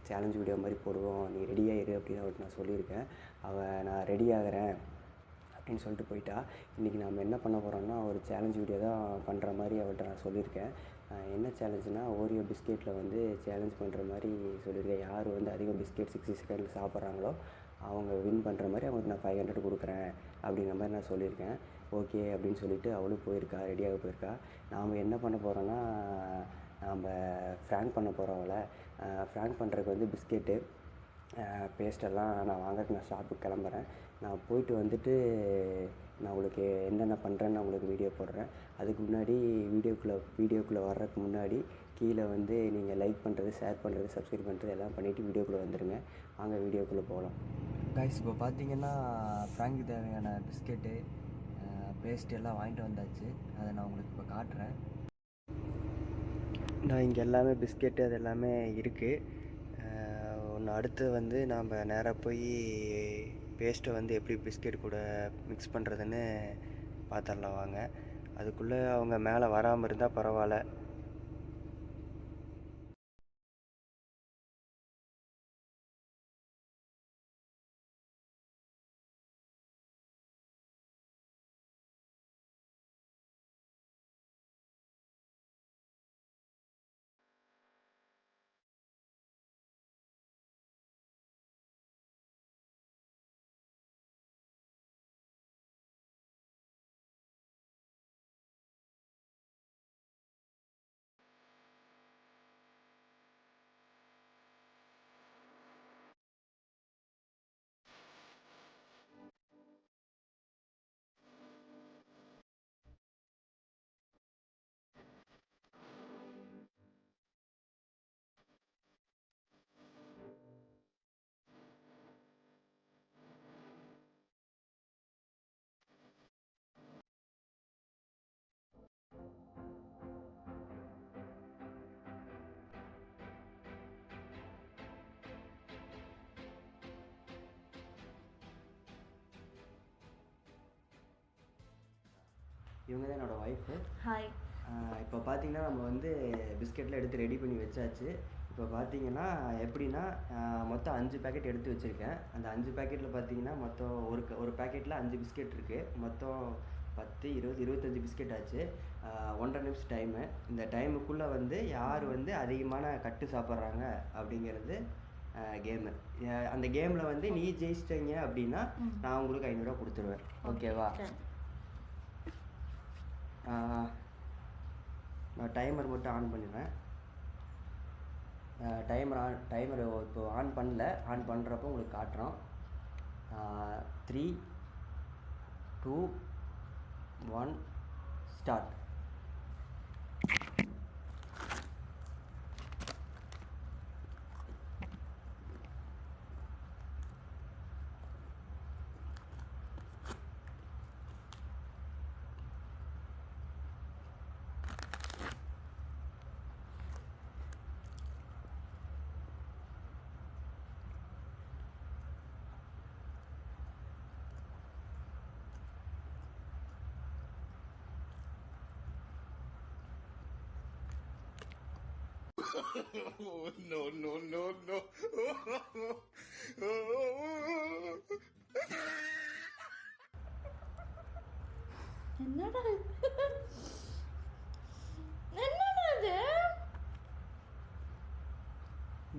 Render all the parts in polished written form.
Challenge video மாதிரி போடுவோம், நீ ரெடியாக இரு அப்படின்னு அவர்கிட்ட நான் சொல்லியிருக்கேன். அவள் நான் ரெடி ஆகிறேன் அப்படின்னு சொல்லிட்டு போயிட்டா. இன்றைக்கி நம்ம என்ன பண்ண போகிறோம்னா ஒரு சேலஞ்ச் வீடியோ தான் பண்ணுற மாதிரி அவள்கிட்ட நான் சொல்லியிருக்கேன். என்ன சேலஞ்சுனால் ஓரியோ பிஸ்கெட்டில் வந்து சேலஞ்ச் பண்ணுற மாதிரி சொல்லியிருக்கேன். யார் வந்து அதிகம் பிஸ்கெட் 60 செகண்டில் சாப்பிட்றாங்களோ அவங்க வின் பண்ணுற மாதிரி அவங்களுக்கு நான் 500 கொடுக்குறேன் அப்படிங்கிற மாதிரி நான் சொல்லியிருக்கேன். ஓகே அப்படின்னு சொல்லிவிட்டு அவளும் போயிருக்கா, ரெடியாக போயிருக்கா. நாம் என்ன பண்ண போகிறோன்னா நாம் ஃப்ராங்க் பண்ண போகிறோம் அவளை. ஃப்ராங்க் பண்ணுறதுக்கு வந்து பிஸ்கெட்டு பேஸ்டெல்லாம் நான் வாங்கிறதுக்கு நான் ஷாப்புக்கு கிளம்புறேன். நான் போயிட்டு வந்துட்டு நான் உங்களுக்கு என்னென்ன பண்ணுறேன்னு நான் உங்களுக்கு வீடியோ போடுறேன். அதுக்கு முன்னாடி வீடியோக்குள்ளே வர்றதுக்கு முன்னாடி கீழே வந்து நீங்கள் லைக் பண்ணுறது, ஷேர் பண்ணுறது, சப்ஸ்கிரைப் பண்ணுறது எல்லாம் பண்ணிவிட்டு வீடியோக்குள்ளே வந்துடுங்க. வாங்க வீடியோக்குள்ளே போகலாம். கைஸ், இப்போ பார்த்தீங்கன்னா ஃப்ராங்க்கு தேவையான பிஸ்கெட்டு பேஸ்ட் எல்லாம் வாங்கிட்டு வந்தாச்சு. அதை நான் உங்களுக்கு இப்போ காட்டுறேன். நான் இங்கே எல்லாமே பிஸ்கெட்டு அது எல்லாமே இருக்குது. ஒன்று அடுத்து வந்து நாம் நேராக போய் பேஸ்ட்டை வந்து எப்படி பிஸ்கெட் கூட மிக்ஸ் பண்ணுறதுன்னு பார்த்துடலாம் வாங்க. அதுக்குள்ளே அவங்க மேலே வராமல் இருந்தால் பரவாயில்ல. இவங்க தான் என்னோடய ஒய்ஃபு. ஹாய். இப்போ பார்த்தீங்கன்னா நம்ம வந்து பிஸ்கெட்டில் எடுத்து ரெடி பண்ணி வச்சாச்சு. இப்போ பார்த்தீங்கன்னா எப்படின்னா மொத்தம் 5 பேக்கெட் எடுத்து வச்சுருக்கேன். அந்த 5 பேக்கெட்டில் பார்த்தீங்கன்னா மொத்தம் ஒரு பேக்கெட்டில் 5 பிஸ்கெட் இருக்குது. மொத்தம் 10, 20, 25 பிஸ்கெட் ஆச்சு. 1.5 நிமிஷம் டைமு. இந்த டைமுக்குள்ளே வந்து யார் வந்து அதிகமான கட்டு சாப்பிட்றாங்க அப்படிங்கிறது கேமு. அந்த கேமில் வந்து நீ ஜெயிச்சிட்டீங்க அப்படின்னா நான் உங்களுக்கு 500 ரூபா கொடுத்துருவேன். ஓகேவா? நான் டைமர் மட்டும் ஆன் பண்ணிடுறேன். டைமர் இப்போ ஆன் பண்ணல. ஆன் பண்ணுறப்போ உங்களுக்கு காட்டுறோம். 3, 2, 1 start. Oh, no, no, no, no. என்னடா என்னடா இது?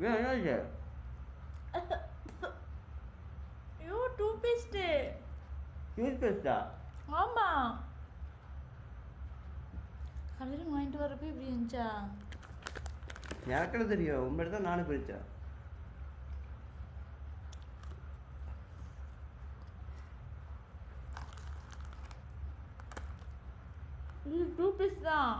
என்ன ஐயோ, டூத்பேஸ்ட். டூத்பேஸ்டா? ஆமாம். கடையில் வாங்கிட்டு வரப்போ இப்படி இருந்துச்சா? எனக்கு தெரியும், உண்மையில தான் நானும் பிரித்தேன். இது டூத்பேஸ்ட் தான்.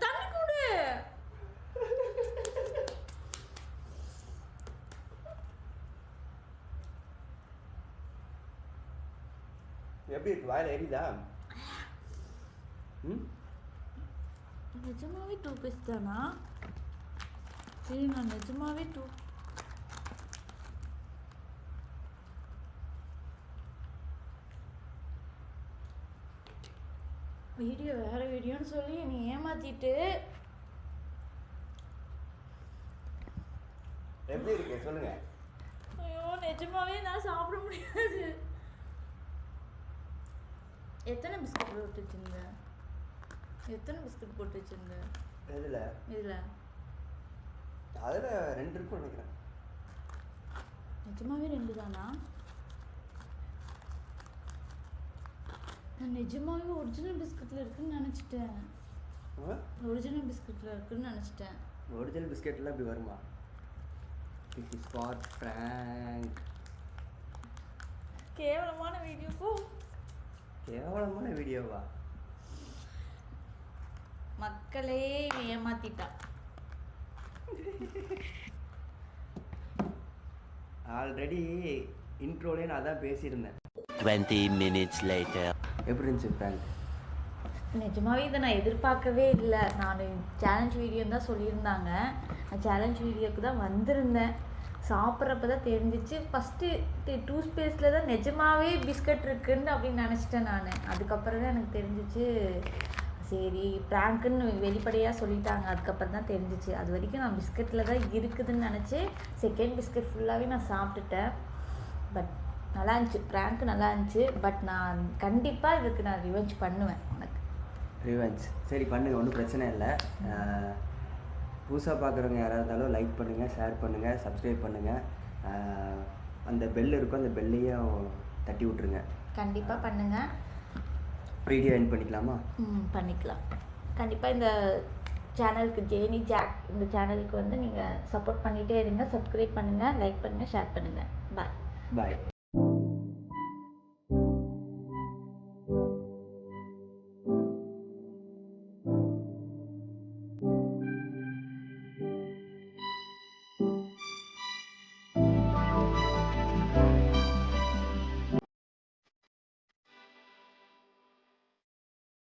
தண்ணி கூடு. எப்படி இருக்கு? வாயில எரியுதா? நிஜமாவே டூத்பேஸ்ட் தானா? சரி, நான் நிஜமாவே வீடியோ வேறு வீடியோன்னு சொல்லி என்னை ஏமாற்றிட்டு எப்படி இருக்கு சொல்லுங்க. ஐயோ நிஜமாவே என்னால் சாப்பிட முடியாது. எத்தனை பிஸ்கட் போட்டு வச்சுருந்த? எத்தனை பிஸ்கட் போட்டு வச்சுருந்த இதில் இதில்? அதில் 2 இருக்கும் நினைக்கிறேன். நிஜமாவே 2 தானா? நான் நிஜமாவே ஒரிஜினல் பிஸ்கட்டில் இருக்குன்னு நினச்சிட்டேன். ஒரிஜினல் பிஸ்கட்டில் இருக்குன்னு நினச்சிட்டேன். ஒரிஜினல் பிஸ்கெட்லாம் இப்படி வருமா? This is for Frank. கேவலமான வீடியோப்போ. கேவலமான வீடியோவா? மக்களே ஏமாத்திட்டான். ஆல்ரெடி இன்ட்ரோலே நான் தான் பேசியிருந்தேன். 20 minutes later. எப்படி இருந்துச்சு ஃப்ராங்க்? நிஜமாவே இதை நான் எதிர்பார்க்கவே இல்லை. நான் சேலஞ்ச் வீடியோன்னு தான் சொல்லியிருந்தாங்க. நான் சேலஞ்ச் வீடியோவுக்கு தான் வந்திருந்தேன். சாப்பிட்றப்ப தான் தெரிஞ்சிச்சு. ஃபஸ்ட்டு 2 ஸ்பேஸில் தான் நிஜமாவே பிஸ்கட் இருக்குன்னு அப்படின்னு நினச்சிட்டேன் நான். அதுக்கப்புறம் தான் எனக்கு தெரிஞ்சிச்சு சரி ப்ராங்க்குன்னு வெளிப்படையாக சொல்லிட்டாங்க. அதுக்கப்புறம் தான் தெரிஞ்சிச்சு. அது வரைக்கும் நான் பிஸ்கட்டில் தான் இருக்குதுன்னு நினச்சி செகண்ட் பிஸ்கட் ஃபுல்லாகவே நான் சாப்பிட்டுட்டேன். பட் நல்லா இருந்துச்சு, ப்ராங்க்கு நல்லா இருந்துச்சு. பட் நான் கண்டிப்பாக இதுக்கு நான் ரிவெஞ்ச் பண்ணுவேன். உனக்கு ரிவெஞ்ச் சரி பண்ணுங்கள், ஒன்றும் பிரச்சனை இல்லை. புதுசாக பார்க்குறவங்க யாராக இருந்தாலும் லைக் பண்ணுங்கள், ஷேர் பண்ணுங்கள், சப்ஸ்கிரைப் பண்ணுங்கள். அந்த பெல் இருக்கும், அந்த பெல்லையும் தட்டி விட்ருங்க. கண்டிப்பாக பண்ணுங்கள். வீடியோ எண்ட் பண்ணிக்கலாமா? பண்ணிக்கலாம். கண்டிப்பாக இந்த சேனலுக்கு ஜேனி ஜாக் இந்த சேனலுக்கு வந்து நீங்கள் சப்போர்ட் பண்ணிகிட்டே இருங்க. சப்ஸ்கிரைப் பண்ணுங்கள், லைக் பண்ணுங்கள், ஷேர் பண்ணுங்கள். பாய். பாய்.